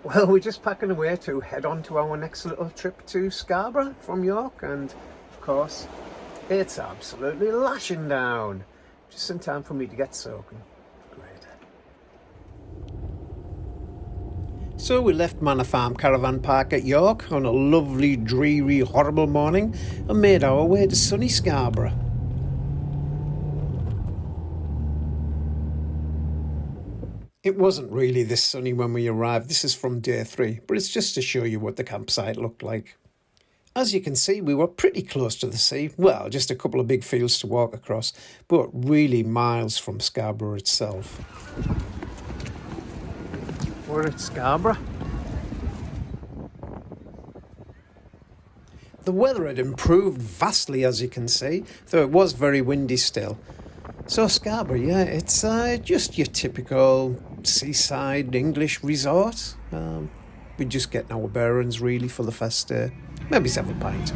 Well, we're just packing away to head on to our next little trip to Scarborough from York, and of course it's absolutely lashing down. Just in time for me to get soaking. Great. So we left Manor Farm Caravan Park at York on a lovely, dreary, horrible morning and made our way to sunny Scarborough. It wasn't really this sunny when we arrived. This is from day 3, but it's just to show you what the campsite looked like. As you can see, we were pretty close to the sea. Well, just a couple of big fields to walk across, but really miles from Scarborough itself. We're at Scarborough. The weather had improved vastly, as you can see, though it was very windy still. So Scarborough, yeah, it's just your typical seaside English resort. We're just getting our bearings really for the first day. Maybe 7 pints.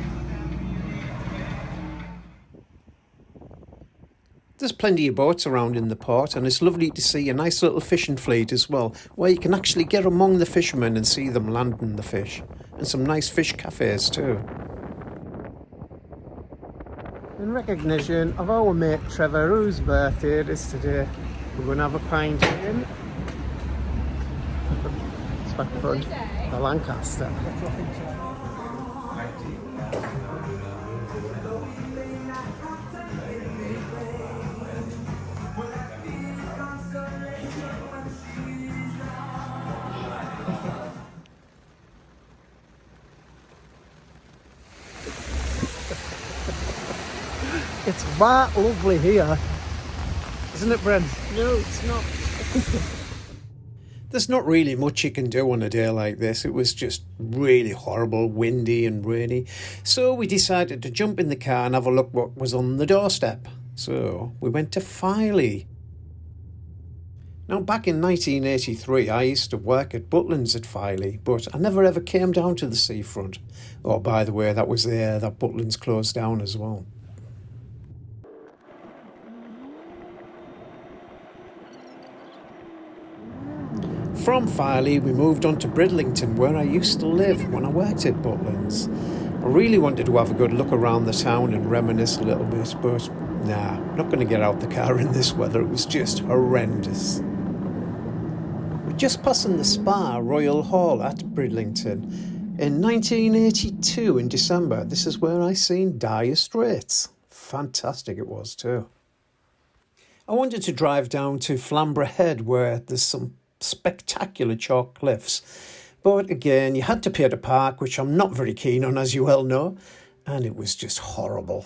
There's plenty of boats around in the port, and it's lovely to see a nice little fishing fleet as well, where you can actually get among the fishermen and see them landing the fish. And some nice fish cafes too. In recognition of our mate Trevor, whose birthday it is today, we're going to have a pint in. It's back front, the Lancaster. It's that lovely here, isn't it, Brent? No, it's not. There's not really much you can do on a day like this. It was just really horrible, windy and rainy. So we decided to jump in the car and have a look what was on the doorstep. So we went to Filey. Now, back in 1983, I used to work at Butlins at Filey, but I never ever came down to the seafront. Oh, by the way, that was there that Butlins closed down as well. From Filey, we moved on to Bridlington, where I used to live when I worked at Butlins. I really wanted to have a good look around the town and reminisce a little bit, but nah, not going to get out the car in this weather. It was just horrendous. We're just passing the Spa Royal Hall at Bridlington. In 1982, in December, this is where I seen Dire Straits. Fantastic it was too. I wanted to drive down to Flamborough Head, where there's some spectacular chalk cliffs, but again you had to pay to park, which I'm not very keen on, as you well know, and it was just horrible.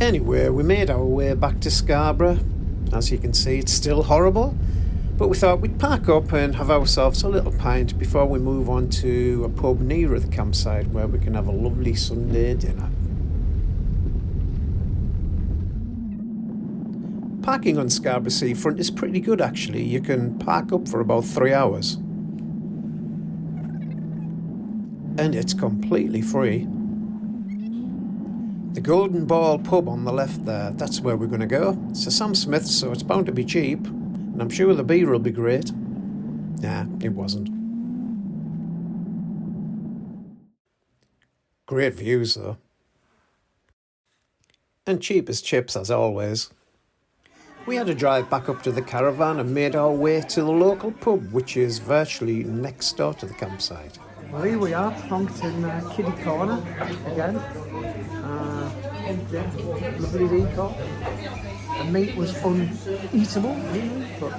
Anyway, we made our way back to Scarborough. As you can see, it's still horrible, but we thought we'd park up and have ourselves a little pint before we move on to a pub nearer the campsite where we can have a lovely Sunday dinner. Parking on Scarborough seafront is pretty good actually. You can park up for about 3 hours. And it's completely free. The Golden Ball pub on the left there, that's where we're going to go. It's a Sam Smith's, so it's bound to be cheap. And I'm sure the beer will be great. Nah, it wasn't. Great views though. And cheap as chips as always. We had a drive back up to the Caravan and made our way to the local pub, which is virtually next door to the campsite. Well, here we are, plonked in Kiddie Corner again. Lovely decor. The meat was uneatable, really, but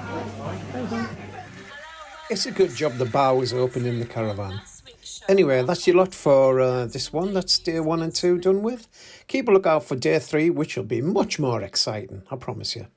it's a good job the bar was open in the Caravan. Anyway, that's your lot for this one. That's day 1 and 2 done with. Keep a lookout for day 3, which will be much more exciting, I promise you.